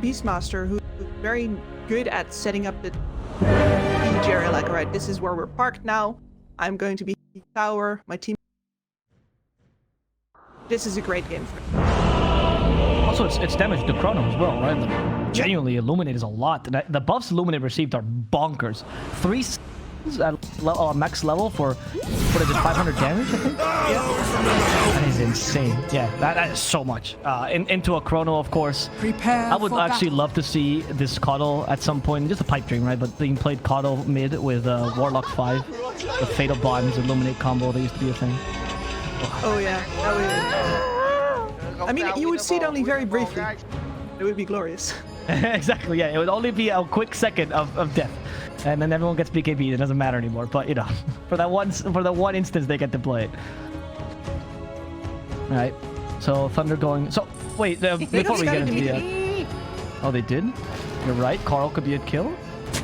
Beastmaster who's very good at setting up the siege area. Like, alright, this is where we're parked now. I'm going to be tower. My team. This is a great game for it. Also, it's damage to Chrono as well, right? Like, genuinely, Illuminate is a lot. The buffs Illuminate received are bonkers. 3 at max level for what is it, 500 damage, I think? Yeah. That is insane. Yeah, that is so much. Into a Chrono, of course. I would actually love to see this Coddle at some point. Just a pipe dream, right? But being played Coddle mid with Warlock 5. The Fatal Bonds, Illuminate combo, that used to be a thing. Oh yeah, I mean, you would see it only very briefly. It would be glorious. Exactly, yeah. It would only be a quick second of death. And then everyone gets BKB. It doesn't matter anymore. But, you know, for the one instance they get to play it. Alright. So, Thunder going... So, wait, before we get into the... Oh, they did? You're right. Carl could be a kill.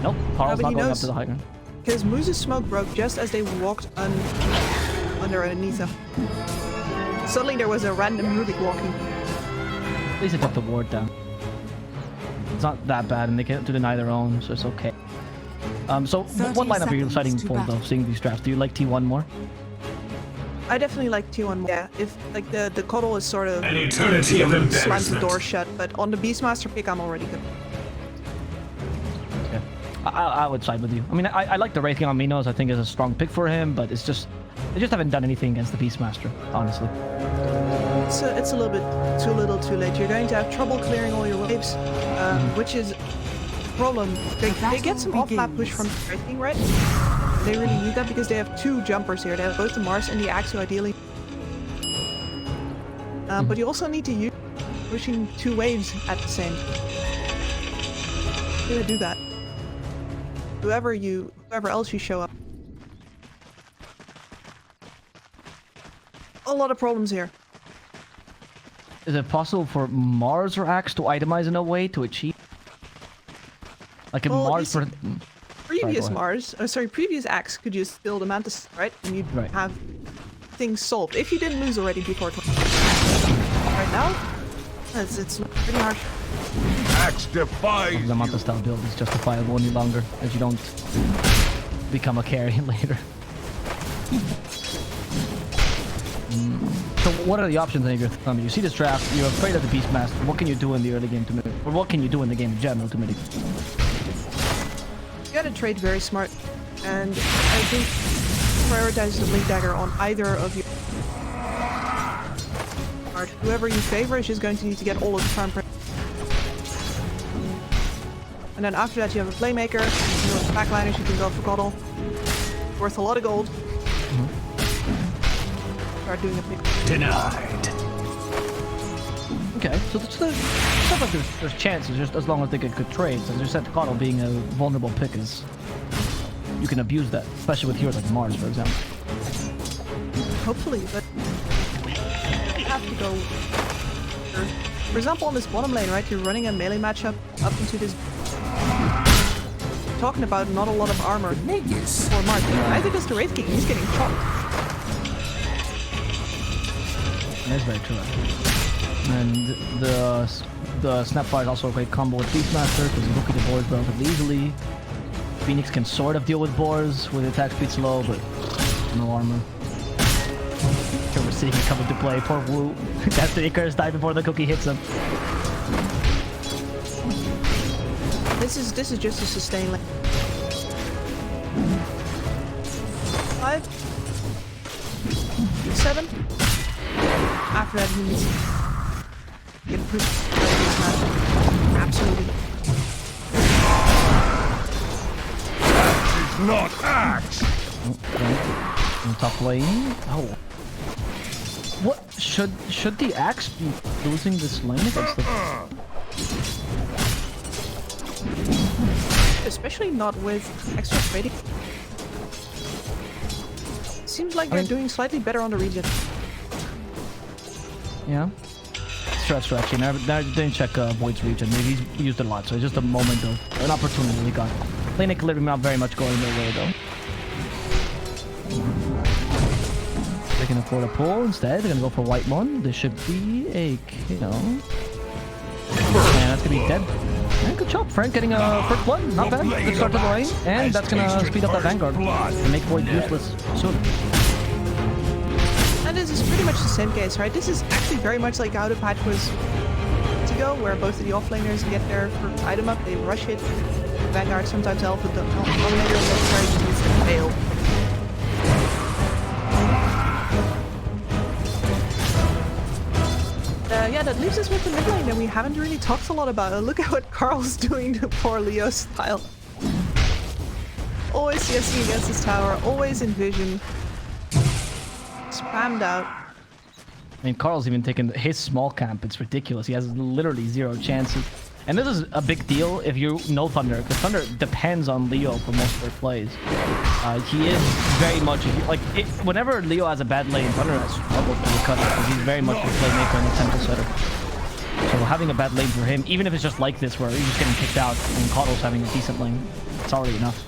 Nope. Carl's not going up to the high ground. Because Moose's smoke broke just as they walked underneath them. Suddenly there was a random Rubik walking. At least they took the ward down. It's not that bad, and they can't deny their own, so it's okay. So what lineup are you deciding for, though, seeing these drafts? Do you like T1 more? I definitely like T1 more. Yeah, if like the Coddle is sort of an eternity of slams the door shut, but on the Beastmaster pick I'm already good. Okay. I would side with you. I mean, I like the Wraith on Minos. I think is a strong pick for him, but it's just they just haven't done anything against the Beastmaster, honestly. It's a little bit too little, too late. You're going to have trouble clearing all your waves, which is a problem. They get some off-map push from Wraithing, right? They really need that because they have 2 jumpers here. They have both the Mars and the Axu, ideally. But you also need to use pushing 2 waves at the same time. How do they do that? Whoever else you show up. A lot of problems here. Is it possible for Mars or Axe to itemize in a way to achieve? Like a Mars for... Previous previous Axe could just build a Mantis, right? And you'd have things solved. If you didn't lose already before 20. Right now, it's pretty harsh. Axe defies the Mantis style build is justifiable any longer, as you don't become a carry later. So what are the options in your thumb? You see this draft, you're afraid of the Beastmaster. What can you do in the early game to mitigate? Or what can you do in the game in general to mitigate? You gotta trade very smart. And I think prioritize the Blink Dagger on either of your... Whoever you favor is just going to need to get all of the farm pressure. And then after that you have a Playmaker. You have backliners, you can go for Coddle. Worth a lot of gold. Start doing a pick. denied. Okay, so it's not like there's chances, just as long as they get good trades. As you said, Coddle being a vulnerable pick is... You can abuse that, especially with heroes like Mars, for example. Hopefully, but... You have to go... For example, on this bottom lane, right? You're running a melee matchup up into this... Talking about not a lot of armor for Mars. I think it's the Wraith King, he's getting chopped. That's very true. And the Snapfire is also a great combo with Beastmaster because you look at the boards relatively easily. Phoenix can sort of deal with boars with attack speed slow, but no armor. Here we're seeing it come into play. Poor Wu. That's the Icarus die before the cookie hits him. This is just a sustain lane. 5, 7. After that, he needs to get pushed. Absolutely. It's not Axe. Okay. In top lane. Oh. What should the Axe be losing this lane against the? Especially not with extra trading. Seems like they're doing slightly better on the region. Yeah. Stretching. I didn't check Void's region. Maybe he's used it a lot, so it's just a moment of an opportunity we got. Lane equilibrium not very much going their way though. They can afford a pull instead. They're gonna go for White Mon. This should be a kill. Man, that's to be dead. And good job, Frank, getting a first blood. Not bad. Good start to the lane. And that's gonna speed up that Vanguard and make Void useless soon. And this is pretty much the same case, right? This is actually very much like how the patch was to go, where both of the offlaners get their first item up, they rush it. Vanguard sometimes help with the Dominator, and then tries to fail. Yeah, that leaves us with the mid lane, and we haven't really talked a lot about it. Look at what Carl's doing to poor Leo style. Always CSing against his tower, always in vision. Spammed out. I mean, Carl's even taken his small camp. It's ridiculous. He has literally 0 chances. And this is a big deal if you know Thunder, because Thunder depends on Leo for most of their plays. He is very much, whenever Leo has a bad lane, Thunder has struggled to recover, because he's very much a playmaker and a tempo setter. So having a bad lane for him, even if it's just like this, where he's just getting kicked out, and Coddle's having a decent lane, it's already enough.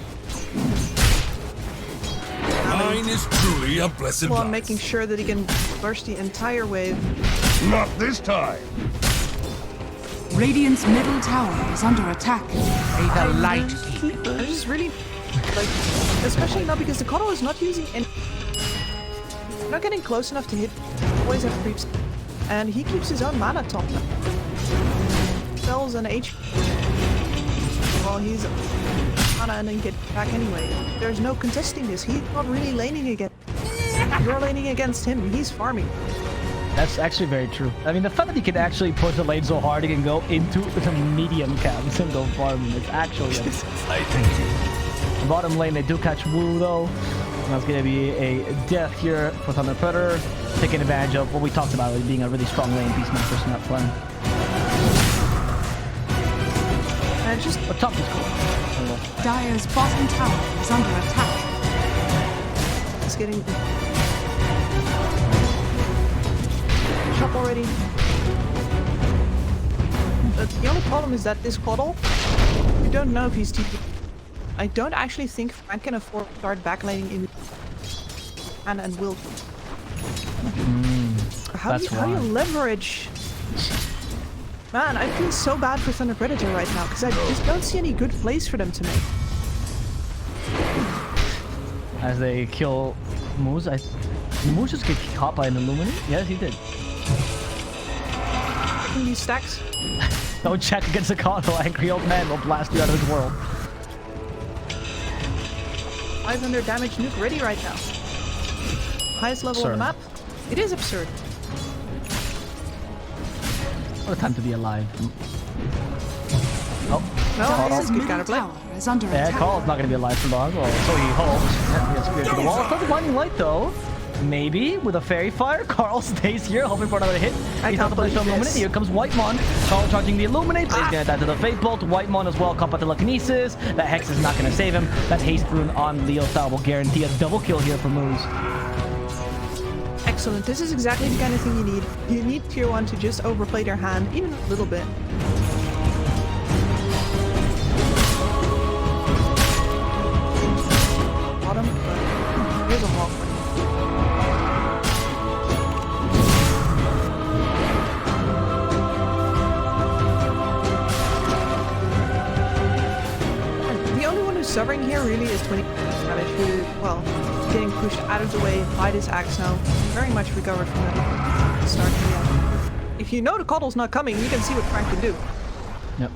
Mine is truly a blessed Well, life. making sure that he can burst the entire wave. Not this time. Radiant's middle tower is under attack. May the light keep. I just really, like, especially now because the Coddle is not using any... not getting close enough to hit. Always have creeps. And he keeps his own mana top. Spells and HP. Well, he's mana and then get back anyway. There's no contesting this. He's not really laning against... You're laning against him. He's farming. That's actually very true. I mean, the fact that he can actually push the lane so hard, he can go into the medium camps and go farming. It's actually I thank you. the bottom lane. They do catch Wu though. And that's going to be a death here for ThunderP, taking advantage of what we talked about, it being a really strong lane Beastmaster's not playing. And just But top is cool. Dire's bottom tower is under attack. it's getting... Shop already. But the only problem is that this Coddle, you don't know if he's TP. I don't actually think Frank can afford to start backlaning in and will. How do you leverage? Man, I feel so bad for Thunder Predator right now because I just don't see any good plays for them to make. As they kill Moose, did Moose just get caught by an Illuminate? Yes, he did. These stacks. Don't check against the Coddle. Angry old man will blast you out of his world. 500 damage nuke ready right now. Highest level on the map. It is absurd. What a time to be alive. Oh, No, this is good Middle counterplay. tower is under yeah, attack. Carl's not going to be alive for long. Well, so he hopes. Yeah, he gets speared to the wall. It's not the blinding light though. Maybe with a fairy fire, Carl stays here hoping for another hit. He's not the place to illuminate. Here comes Whitemon. Carl charging the illuminate, but he's gonna die to the Fate Bolt. Whitemon as well, caught by telekinesis. That Hex is not gonna save him. That haste rune on Leo style will guarantee a double kill here for Moose. Excellent. This is exactly the kind of thing you need. You need tier 1 to just overplay their hand, even a little bit. Bottom, but here's a hawk. Suffering here really is 20 damage, who, well, getting pushed out of the way by this axe now. Very much recovered from the start of the end. If you know the Coddle's not coming, you can see what Frank can do. Yep.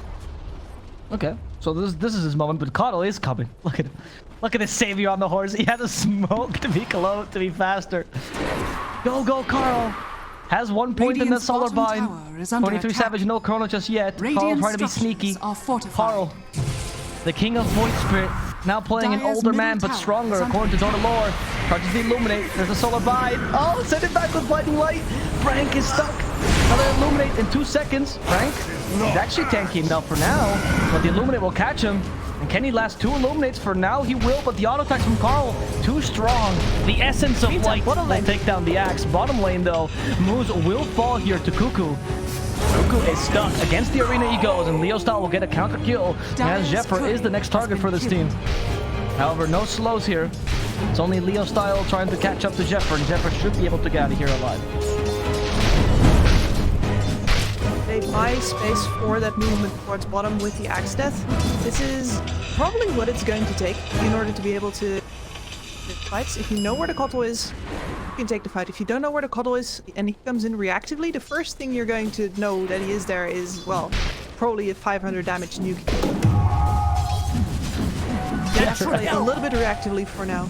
Okay, so this is his moment, but Coddle is coming. Look at him. Look at this savior on the horse. He has a smoke to be close, to be faster. Go, Carl! Has 1 point in the Radiant's solar bottom bind. tower is under 23 attack. Savage, no Chrono just yet. Carl Radiant trying to be sneaky. structures are fortified. Carl, the king of Void Spirit, now playing an Dire's older middle man but tower stronger is according to Dota lore. Charges the Illuminate. There's a solar bind. Oh, send it back with Blinding Light. Frank is stuck. Another Illuminate in 2 seconds. Frank, he's actually tanky enough for now, but the Illuminate will catch him. And can he last 2 Illuminates? For now, he will, but the auto attacks from Carl, too strong. The essence of light will take down the axe. Bottom lane, though, Moose will fall here to Cuckoo. Cuckoo is stuck. Against the arena he goes, and Leo style will get a counter kill. As Jeffer is the next target for this team. However, no slows here. It's only Leo style trying to catch up to Jeffer, and Jeffer should be able to get out of here alive. they buy space for that movement towards bottom with the Axe Death. This is probably what it's going to take in order to be able to fights. If you know where the Kotl is, you can take the fight. If you don't know where the Kotl is and he comes in reactively, the first thing you're going to know that he is there is, well, probably a 500 damage nuke. That's a little bit reactively for now.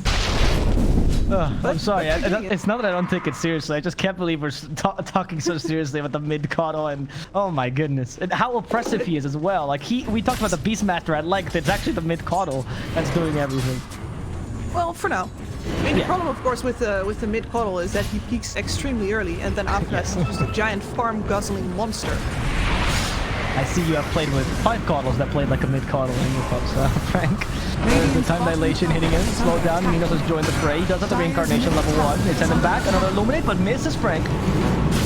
I'm sorry. It's not that I don't take it seriously. I just can't believe we're talking so seriously about the mid Kotl, and oh my goodness, and how oppressive he is as well. Like we talked about the Beastmaster at length. It's actually the mid Kotl that's doing everything. Well, for now. I mean, the problem, of course, with the mid Kotl is that he peaks extremely early, and then after that, he's just a giant farm guzzling monster. I see you have played with 5 Kotls that played like a mid Kotl in your pops, Frank. There's the time dilation hitting him. Slow down. Minos has joined the fray. He does have the reincarnation level 1. They send him back. Another illuminate, but misses Frank.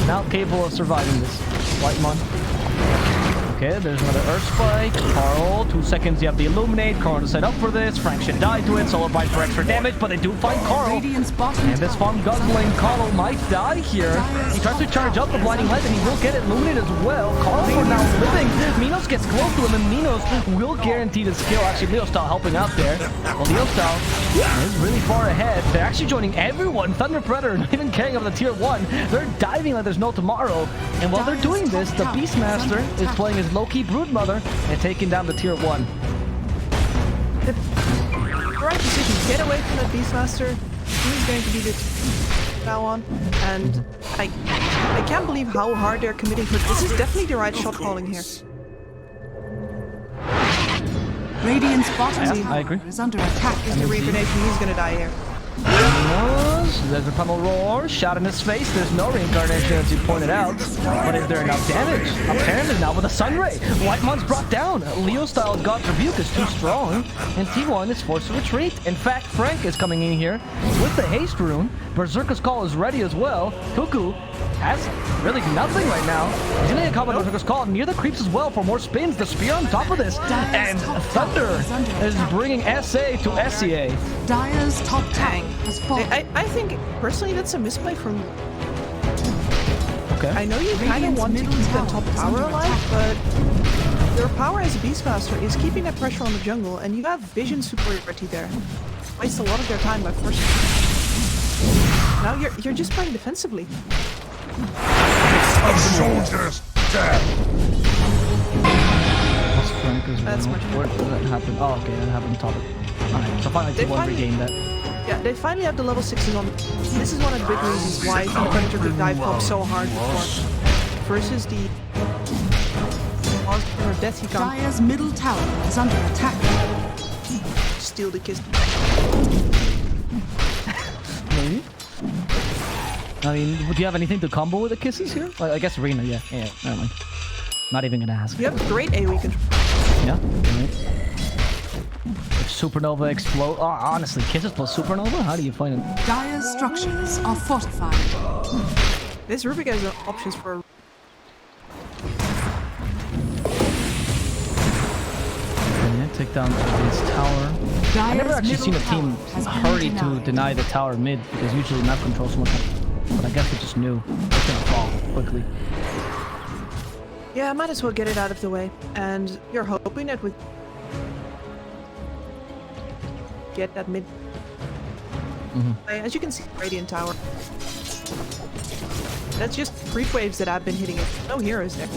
Now capable of surviving this. Whitemon. Okay, there's another Earth Spike. Carl, 2 seconds, you have the Illuminate. Carl to set up for this. Frank should die to it. Solo bind for extra damage, but they do find Carl. And this farm guzzling Carl might die here. He tries to charge up the Blinding Light, and he will get it Illuminate as well. Carl for now living. Minos gets close to him, and Minos will guarantee the skill. Actually, Leo Style helping out there. Well, Leo Style is really far ahead. They're actually joining everyone. Thunder Predator, not even caring about the tier 1. They're diving like there's no tomorrow. And while they're doing this, the Beastmaster is playing his low-key Broodmother and taking down the tier 1. The right decision. Get away from that Beastmaster. He's going to be the now on. And I can't believe how hard they're committing to it. This is definitely the right shot calling here. Radiant's bottom I agree. is under attack. Is the reincarnation. He's going to die here. There's a pummel roar, shot in his face. There's no reincarnation, as you pointed out. But is there enough damage? Apparently not with a Sunray. Whitemon's brought down. Leo Style's God's Rebuke is too strong, and T1 is forced to retreat. In fact, Frank is coming in here with the haste rune. Berserker's Call is ready as well. Cuckoo has really nothing right now. He's gonna get caught by Berserker's Call near the creeps as well for more spins. The spear on top of this, and Thunder is bringing SA to SEA. Dire's top tank has fallen. I think, personally, that's a misplay from... Okay. I know you kind of want to keep the top tower alive, but your power as a Beastmaster is keeping that pressure on the jungle, and you have vision superiority there. Waste a lot of their time by forcing. Now you're just playing defensively. Soldiers dead. That's much Where did that happen? Oh, okay, that happened top. Alright, so finally T1 regained that. Yeah, they finally have the level 6s on. This is one of the big reasons why Predator could dive bomb so hard before. Versus the monster of death he can't Dire's middle tower is under attack. steal the kiss. Maybe. I mean, would you have anything to combo with the kisses here? I guess Rena, yeah, never mind. Not even gonna ask. You have great AoE control. Yeah, right. If Supernova explode, oh, honestly, kisses plus Supernova? How do you find it? Dire's structures are fortified. This Rubik has options for... Yeah, take down this tower. I've never actually seen a team hurry to deny the tower mid, because usually map control so much. But I guess it just knew it's gonna fall quickly. Yeah, I might as well get it out of the way. And you're hoping that with... get that mid... As you can see, Radiant Tower. That's just creep waves that I've been hitting it. No heroes there.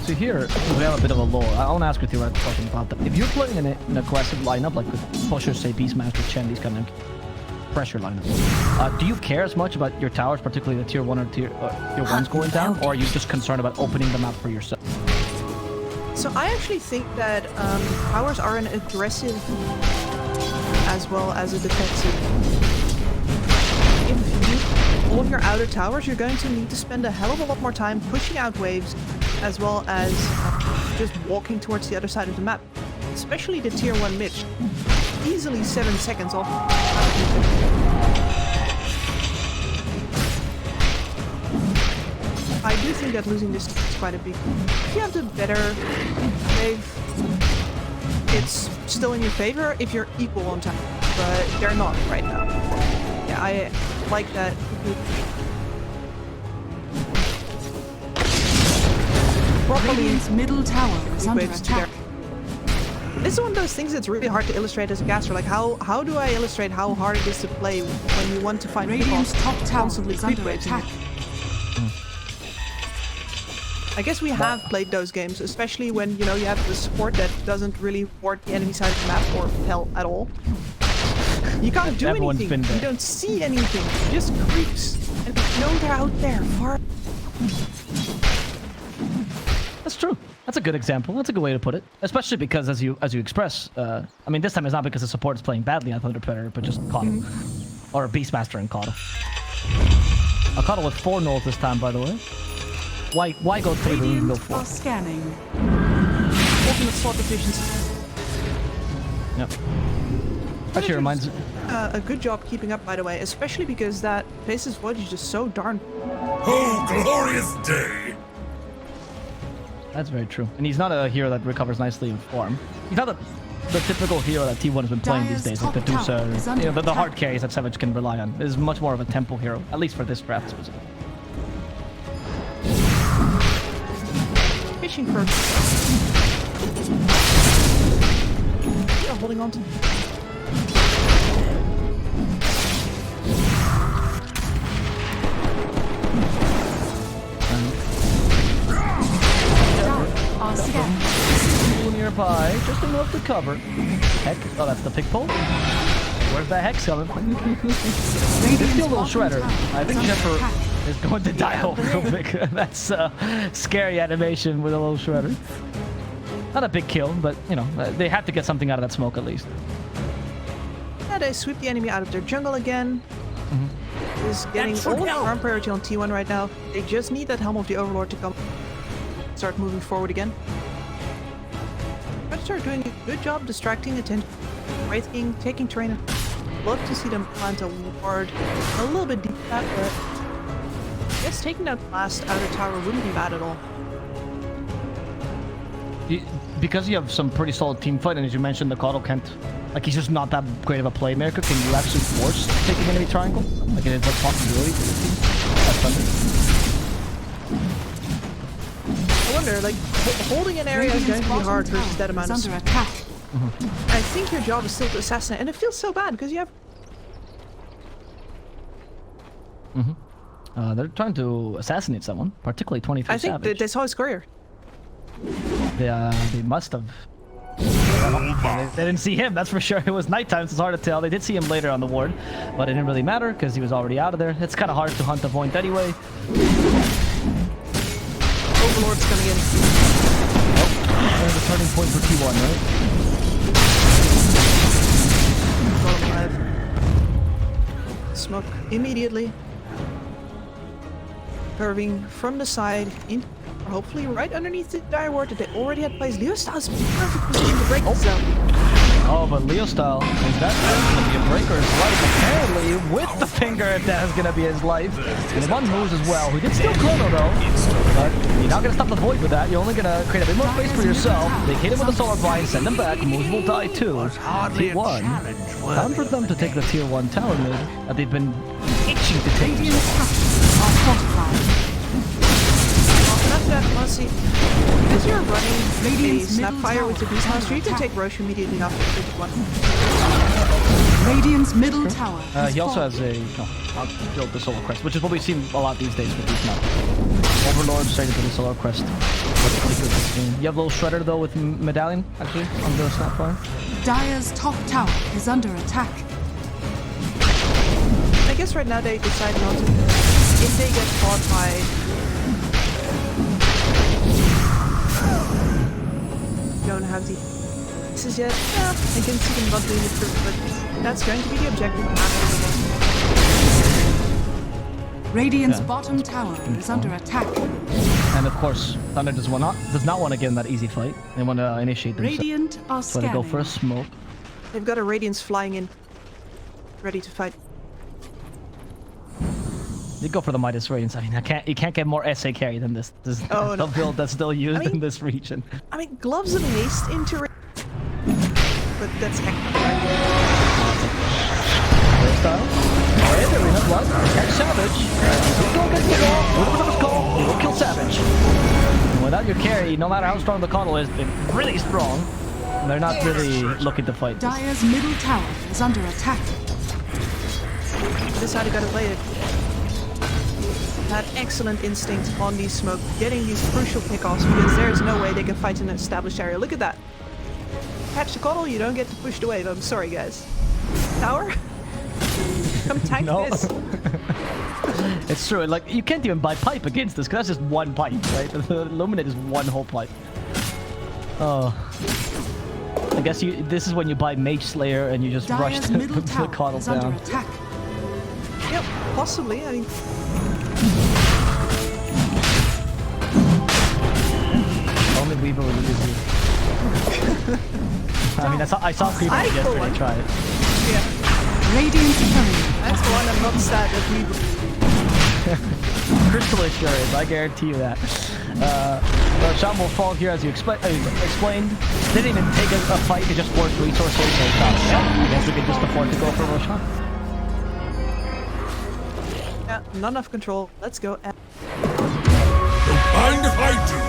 So here, we have a bit of a lull. I want to ask you theoretical question about that. If you're playing in an aggressive lineup, like with pushers, say Beastmaster, Chen, these kind of pressure lineups, do you care as much about your towers, particularly the tier 1 or tier 1s going down, or are you just concerned about opening them up for yourself? So I actually think that towers are an aggressive as well as a defensive. If you hold your outer towers, you're going to need to spend a hell of a lot more time pushing out waves as well as just walking towards the other side of the map. Especially the tier 1 mid. Easily 7 seconds off. I do think that losing this is quite a big... If you have the better wave, it's still in your favor if you're equal on time, but they're not right now. Yeah, I like that. properly Radiant's middle tower is under waves together. attack. This is one of those things that's really hard to illustrate as a caster. Like, how do I illustrate how hard it is to play when you want to find Radiant's people top tower constantly is creep under waves? attack. I guess we have played those games, especially when, you know, you have the support that doesn't really support the enemy side of the map or hell at all. You can't do Everyone's anything. been there. You don't see anything. Just creeps. And you know they're out there far. That's true. That's a good example. That's a good way to put it. Especially because, as you express, I mean, this time it's not because the support is playing badly on ThunderP, but just Coddle. Or Beastmaster and Coddle. A Coddle with 4 nulls this time, by the way. Why go 3 when you can go Radiant 4? are scanning. Ultimate slot efficiency. Yep. Actually reminds... A good job keeping up, by the way, especially because that Faceless Void is just so darn. Oh, glorious day! That's very true. And he's not a hero that recovers nicely in form. He's not the typical hero that T1 has been playing these days, like the Dire's top tower is Deucer, under you know, the hard attack. carries that Savage can rely on. Is much more of a tempo hero, at least for this draft specifically. Fishing for. Yeah, holding on to. Are scanning. Pool nearby, just enough to cover. Heck, oh, that's the pig pole. Where's that hex coming from? This Radiant's little bottom shredder. tower I is think under Jeffer attack. is going to die off real quick. That's scary animation with a little shredder. Not a big kill, but you know, they had to get something out of that smoke at least. Yeah, they sweep the enemy out of their jungle again. Is getting all of farm priority on T1 right now. They just need that Helm of the Overlord to come. Start moving forward again. But start doing a good job distracting attention. Wraith King taking terrain. Love to see them plant a ward a little bit deep back, but I guess taking that last outer tower wouldn't be bad at all. Because you have some pretty solid team fight, and as you mentioned, the Coddle can't, like, he's just not that great of a playmaker. Can you actually force taking enemy triangle? Like, it's a possibility for the team. That's Thunder. I wonder, like, holding an area is going to be Radiant's hard bottom versus that tower amount is of under support. attack. I think your job is still to assassinate, and it feels so bad because you have. They're trying to assassinate someone, particularly 23 I think Savage. they saw his career. They must have. They didn't see him, that's for sure. It was nighttime, so it's hard to tell. They did see him later on the ward, but it didn't really matter because he was already out of there. It's kind of hard to hunt the point anyway. Overlord's coming in. There's a turning point for T1, right? Bottom five. Smoke immediately. Curving from the side in, hopefully right underneath the dire ward that they already had placed. Leo Styles in perfect position to break this zone. Oh, but Leo style, is that going to be a breaker his life? Apparently, with the finger, that is going to be his life. And one moves as well. He did steal Chrono, though. But you're not going to stop the void with that. You're only going to create a bit more space for yourself. They hit him with the solar blind, send him back. Moves will die too. T1. Time for them to take the tier 1 tower mid that they've been itching to take. Radiant structures are fortified. After that, honestly, because you're running a Radiant's middle Snapfire with the tower is Beastmaster, you under can attack. take Roche immediately after the 51. Radiant's middle tower. He also has a built the Solar Crest, which is what we've seen a lot these days with these maps. Overlord straight into the Solar Crest. What's pretty good this game. You have a little Shredder though with Medallion, actually, on the Snapfire. Dire's top tower is under attack. I guess right now they decide not to. If they get caught by. Don't have the pieces yet. Yeah, I can see them not doing it, but that's going to be the objective. Radiant's Yeah. bottom tower is under attack. And of course, Thunder does not want to get in that easy fight. They want to initiate themselves. Radiant are So they go for a scanning. smoke. They've got a Radiance flying in, ready to fight. They go for the Midas Radiance. I mean, you can't get more SA carry than this. This is Oh, the no. build that's still used I mean- in this region. I mean, gloves of haste into. But that's heck. Style. Oh, yeah, there we have blood. Catch Savage. Go against the wall. With a bit of a skull. They will kill Savage. And without your carry, no matter how strong the Coddle is, they're really strong. They're not really looking to fight this. Dire's middle tower is under attack. This is how you gotta play it. Had excellent instinct on these smoke, getting these crucial pickoffs because there is no way they can fight in an established area. Look at that. Catch the Coddle, you don't get to push the wave. I'm sorry, guys. Tower? Come tank No. this. It's true. Like, you can't even buy pipe against this, because that's just one pipe, right? The Illuminate is one whole pipe. Oh. I guess this is when you buy Mage Slayer and you just rush Dire's the middle tower Coddle is under down. attack. Yep, possibly. I mean, Only Weaver would use you. I mean, I saw Creeper I yesterday one. try it. yeah. Radiant courier. That's the one I'm not sad that we... Crystal Assurance, I guarantee you that. Roshan will fall here as you explained. Didn't even take a fight, they just forced resources. So yeah, I guess we could just afford to go for Roshan. Yeah, not enough control. Let's go. Don't mind if I do.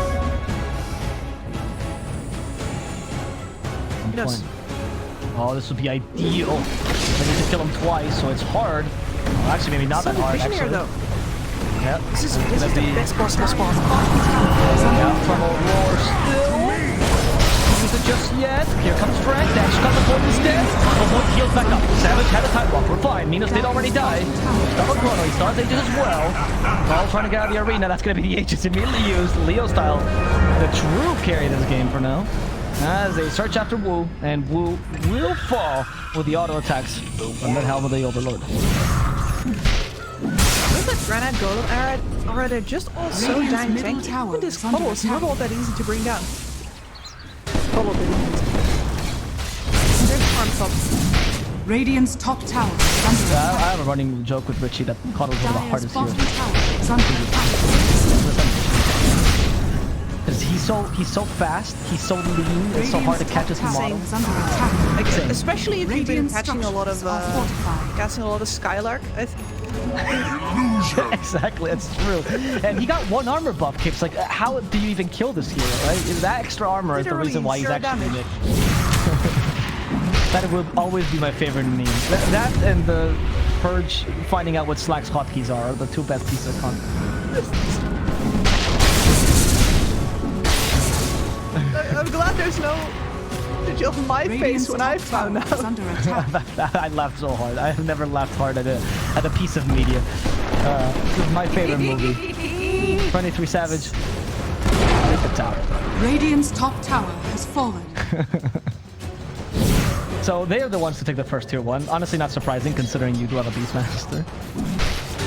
Yes. Oh, this would be ideal. I need to kill him twice, so it's hard. Well, actually, maybe not that hard, Vision here, actually. though. Yeah. This is the best possible spot. Yeah, Tunnel Roar still. Use it just yet. Here comes Frank. Dash got the point instead. Almost heals back up. Savage had a time walk. We're fine. Minos did already die. Double Chrono. He still has Aegis as well. All trying to get out of the arena. That's going to be the Aegis immediately used. Leo style. The true carry this game for now. As they search after Wu. And Wu will fall with the auto attacks from the Helm of the Overlord. With the Granite Golem era, they're just all so Radiant's dang middle tanky. tower Look at this is under Coddle. It's not attack. all that easy to bring down. Coddle did it. There's farm top. Radiant's top tower is under I attack. have a running joke with Richie that Coddle's one of the Dire's hardest bottom heroes. tower is under attack. Because he's so fast, he's so lean, it's so hard to catch his Radiant's top model. tower is under attack. Like, Same. especially if you've been Radiant catching a lot of structures are fortified. Skylark. I think. Exactly, that's true. And he got one armor buff kicks. Like, how do you even kill this hero, right? That extra armor is the Literally reason why he's zero actually damage. Nick. That will always be my favorite meme. That and the Purge finding out what Slack's hotkeys are the two best pieces of content. I'm glad there's no image of my face Radiant's when I top found tower is out. under attack. I laughed so hard. I have never laughed hard at a piece of media. This is my favorite movie. 23 Savage. Take the tower. Radiant's top tower has fallen. So they are the ones to take the first tier 1. Honestly, not surprising considering you do have a Beastmaster.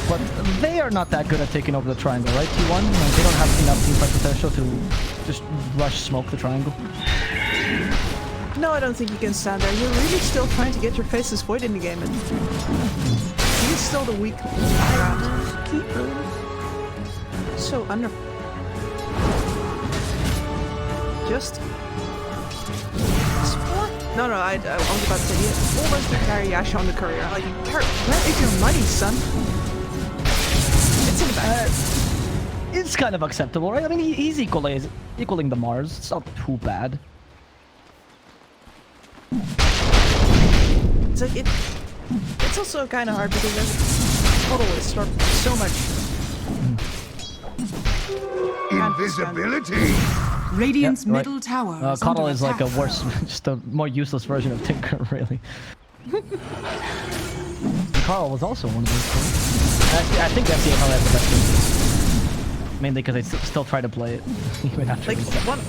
But they are not that good at taking over the triangle, right? T1? Like, they don't have enough teamfight potential to just rush smoke the triangle. No, I don't think you can stand there. You're really still trying to get your Faceless Void in the game, and he's still the weak ground. So under. Just. No, I was about to say, you almost did carry Yasha on the courier. Like, where is your money, son? It's in the back. It's kind of acceptable, right? I mean, he's equaling the Mars. It's not too bad. It's like it's also kind of hard because there's total is so much. Invisibility. Radiant's Yep, right. middle tower is Coddle under is like a attack. worse, just a more useless version of Tinker, really. Carl was also one of those things. I think that's how they have the best thing. Mainly because they still try to play it, even after Like reset.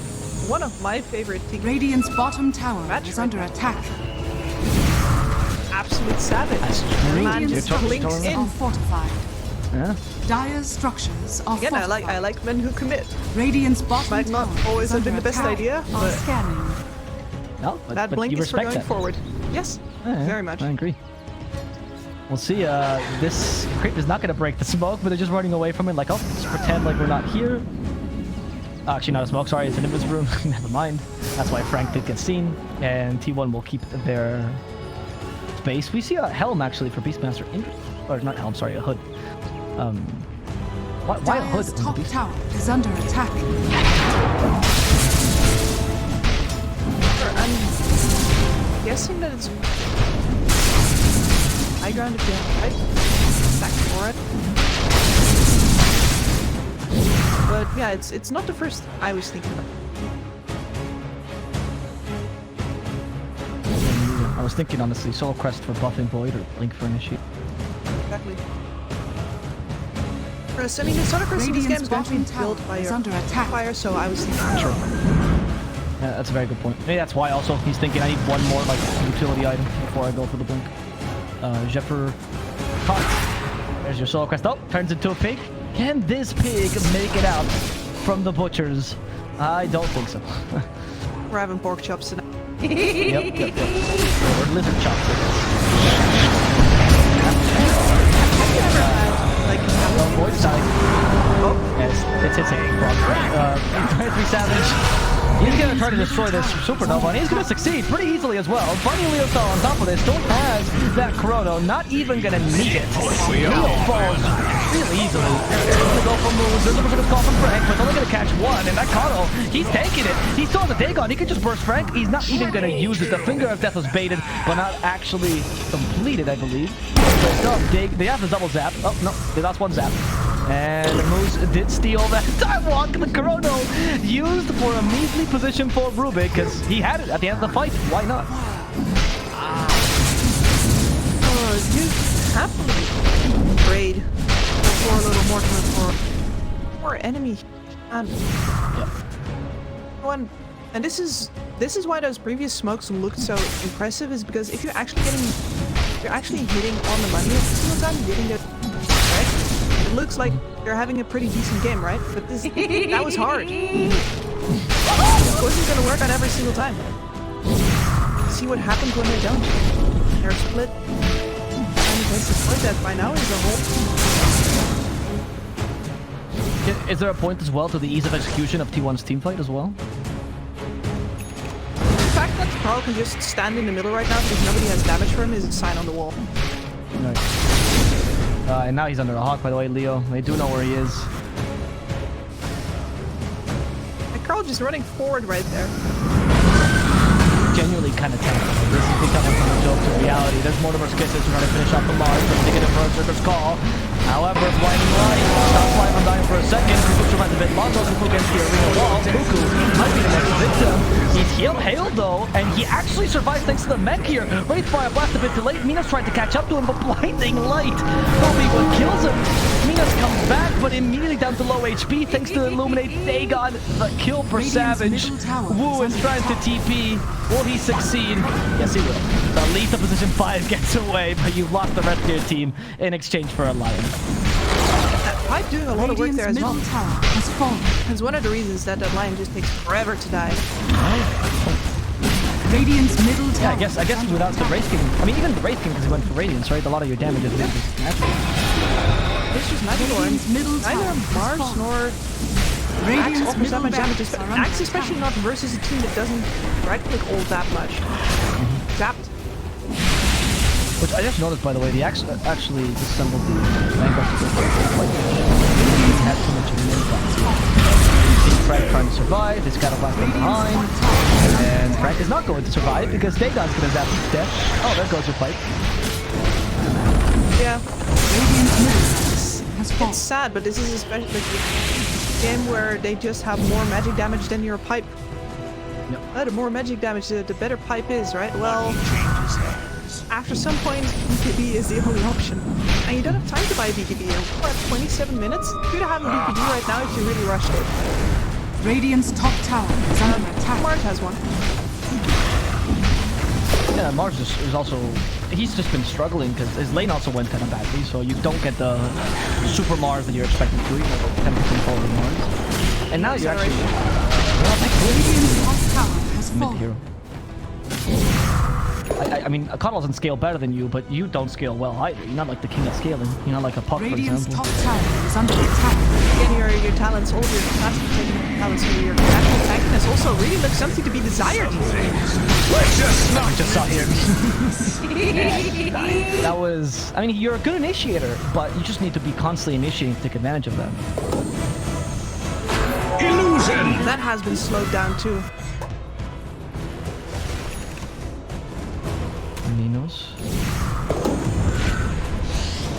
one of my favorite things. Radiant's bottom tower Match is right under now. attack. Absolute savage. That's The true. man Radiant's just totally blinks totally- in. are fortified. Yeah. Dire's structures are Again, fortified. I like men who commit. Radiant's bottom Might not tower always is have been under the best attack. idea, Are but scanning. No, that but blink you is for respect going that. forward. Yes, Yeah, very much. I agree. We'll see. This creep is not going to break the smoke, but they're just running away from it. Like, oh, let's pretend like we're not here. Actually, not a smoke. Sorry, it's an invis room. Never mind. That's why Frank did get seen, and T1 will keep their space. We see a helm actually for Beastmaster. Or not helm. Sorry, a hood. Why a hood? Dire's top tower is under attack. I'm guessing that it's high ground if you have right? Back for it. But yeah, it's not the first I was thinking about. I was thinking honestly, Soul Crest for buffing Void or Blink for Initiate. Exactly. I mean, the Thunder Crest in this game is going to be built by your under attack. fire, so I was thinking. Sure. Yeah, that's a very good point. Maybe that's why also he's thinking I need one more like utility item before I go for the Blink. Jeffer caught. There's your Soul Crest. Oh, turns into a pig. Can this pig make it out from the butchers? I don't think so. We're having pork chops tonight. Yep. Or lizard chops, I guess. Have you ever had, like, Void side. oh, Yes, it's a frog. 3 Savage. He's gonna try to destroy this supernova, and he's gonna succeed pretty easily as well. Funny Leo Star on top of this still has that chrono, not even gonna need it. Leo falls really easily. They're gonna go for moves. They're looking for the call from Frank, but they're only gonna catch one. And that chrono, he's tanking it. He still has a Dagon. He could just burst Frank. He's not even gonna use it. The Finger of Death was baited, but not actually completed, I believe. So still, they have the double zap. Oh no, they lost one zap. And Moose did steal that time walk. The chrono used for a measly position for Rubik because he had it at the end of the fight. Why not? you happily trade for a little more time for more enemy. And one, and this is why those previous smokes looked so impressive, is because if you're actually hitting on the money every single time, you're getting it right. It looks like you're having a pretty decent game, right? But that was hard. It wasn't gonna work on every single time. See what happens when they don't. They're split. And this is like that by now is the whole. Is there a point as well to the ease of execution of T1's team fight as well? The fact that Carl can just stand in the middle right now because nobody has damage for him is a sign on the wall. Nice. And now he's under a hawk, by the way, Leo. They do know where he is. And Carl just running forward right there. Genuinely kind of tense. This is becoming from a joke to reality. There's Mortimer's Kisses trying to finish off the Mars, but negative for a Berserker's Call. However, blinding light. Stops light from dying for a second. Kuku survives a bit. Lonzo Kuku against the arena wall. Kuku might be the next victim. He's hailed though, and he actually survives thanks to the mech here. Wraith fire blast a bit too late. Minas tried to catch up to him, but blinding light will be what kills him. Minas comes back, but immediately down to low HP thanks to Illuminate. Dagon, the kill for Savage. Wu is trying to TP. Will he succeed? Yes, he will. The lethal position 5 gets away, but you've lost the rest of your team in exchange for a lion. Pipe doing a lot of work there as well. Has It's one of the reasons that lion just takes forever to die. Radiant's middle tower. Yeah, I guess without the Wraith King, I mean even the Wraith King because he went for Radiance, right? A lot of your damage is natural. It's just natural, and neither Mars nor Axe offers that much damage, Axe especially not versus a team that doesn't right-click all that much. Zapped. Which I just noticed, by the way, the Axe actually disassembled the Vanguard to go for quite he had too much impact. Frank trying to survive, he's got a blast from behind, and Frank is not going to survive because Dagon's gonna zap his death. Oh, there goes your pipe. Yeah. Radiant's middle tower. It's sad, but this is especially like a game where they just have more magic damage than your pipe. Yep. The more magic damage, the better pipe is, right? Well, after some point, BKB is the only option. And you don't have time to buy a BKB. We're at 27 minutes. You could have a BKB right now if you really rushed it. Radiant's top tower is under attack. Mars has one. Yeah, Mars is also, he's just been struggling because his lane also went kind of badly, so you don't get the super Mars that you're expecting to, you know, kind of control the Mars. And now you're actually Radiant's top tower has fallen. mid-hero. I mean, Akon doesn't scale better than you, but you don't scale well either. You're not like the king of scaling. You're not like a puck, for Radiant's example. top tower is under attack. Again, your talents, all of your classic talents, your natural tankiness also really looks something to be desired these days. Let's just I just saw here. That was... I mean, you're a good initiator, but you just need to be constantly initiating to take advantage of them. illusion! That has been slowed down too. Minos.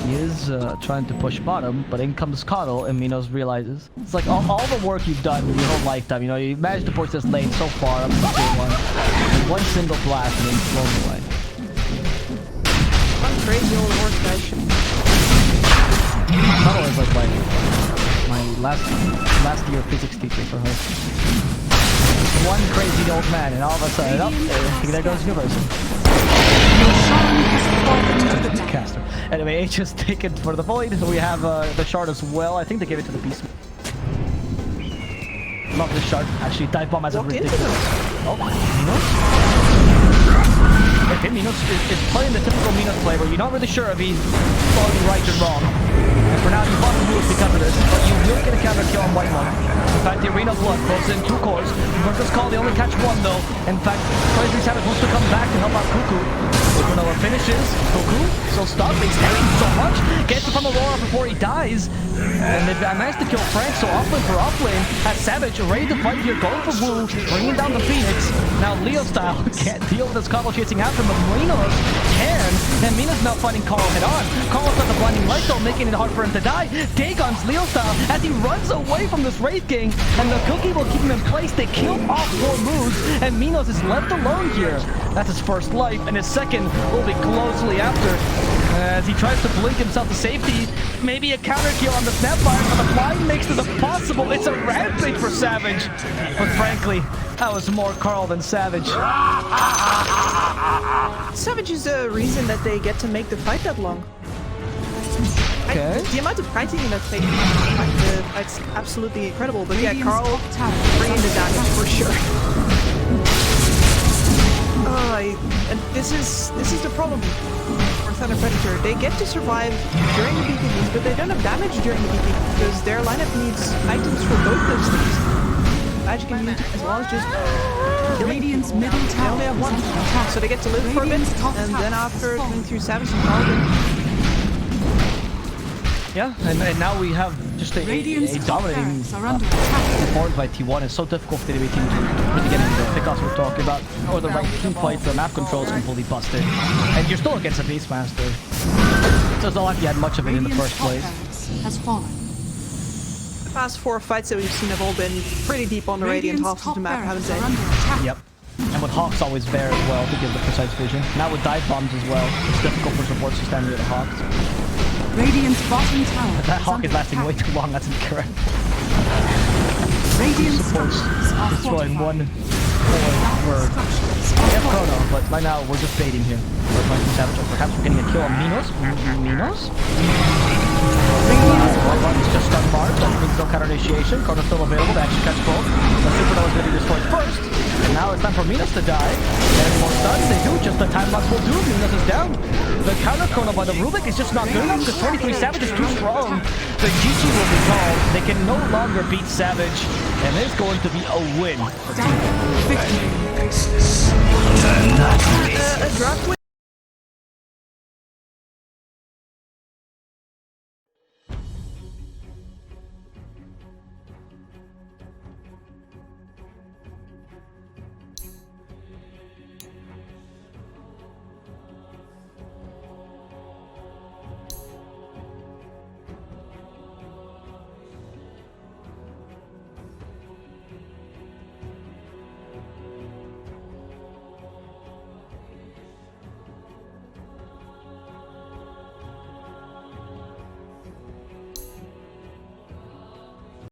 He is trying to push bottom, but in comes Coddle, and Minos realizes. It's like all the work you've done in your whole lifetime, you know, you managed to push this lane so far up to tier 1. One single blast and then blown away. One crazy old horse guy. Coddle is like my last year physics teacher for her. One crazy old man, and all of a sudden, there goes Universal. Caster. Anyway, H is taken for the void. We have the shard as well. I think they gave it to the beast. Love this shard. Actually, dive bomb has a ridiculous. Oh, Minos? Okay, Minos is playing the typical Minos play where you're not really sure if he's following right or wrong. And for now, you bought the moves because of this, but you will get a counter kill on White Monk. In fact, the Arena Blood closes in 2 cores. Versus Call, they only catch 1 though. In fact, 23 Savage wants to come back to help out Cuckoo. Supernova finishes. Cuckoo still stuck. He's carrying so much. Gets it from Aurora before he dies. And they managed to kill Frank, so offlane for offlane has Savage ready to fight here, going for Wu, bringing down the Phoenix. Now Leo style can't deal with this Coddle chasing after him, but Minos can. And Mina's now fighting Carl head on. Carl's got the blinding light though, making it hard for him to die. Dagon's Leo style as he runs away from this Wraith gang, and the Cookie will keep him in place. They kill off 4 moves, and Minos is left alone here. That's his first life, and his second will be closely after. As he tries to blink himself to safety, maybe a counter kill on the Snapfire, but the blind makes it impossible. It's a rampage for Savage. But frankly, that was more Carl than Savage. Savage is the reason that they get to make the fight that long. Okay. The amount of fighting in that fight's absolutely incredible. But yeah, Carl bringing the damage for sure. And this is the problem for Thunder Predator. They get to survive during the BKBs, but they don't have damage during the BKBs because their lineup needs items for both those things. Magic and Unity as well as just Radiant's middle they tower only have 1, is under attack. so they get to live for a bit, Radiant's top and then tower after is going through Savage and Carl, Yeah, and now we have just a dominating performance by T1. It's so difficult for the enemy team to really get into the pickups we're talking about, or the right team fight. The map control is completely busted, and you're still against a Beastmaster. So it's not like you had much of it in the first place. Has fallen. the past 4 fights that we've seen have all been pretty deep on the Radiant half of the map, haven't they? Yep. And with Hawks always there as well to give the precise vision. Now with dive bombs as well, it's difficult for supports to stand near the Hawks. Radiant's bottom tower. That Hawk is lasting way too long, that's incorrect. Radiant Supports destroying 1 4 for Chrono, but right now we're just baiting here. We're playing some Savage. Perhaps we're getting a kill on Minos. Minos? It's just stun bars, that means no counter initiation. Chrono's still available to actually catch both. The Supernova is going to be destroyed first. And now it's time for Minos to die. Getting more stuns, they do, just the time box will do. Minos is down. The counter Chrono by the Rubik is just not good enough because 23 Savage is too strong. The GG will be called. They can no longer beat Savage. And it's going to be a win for Team.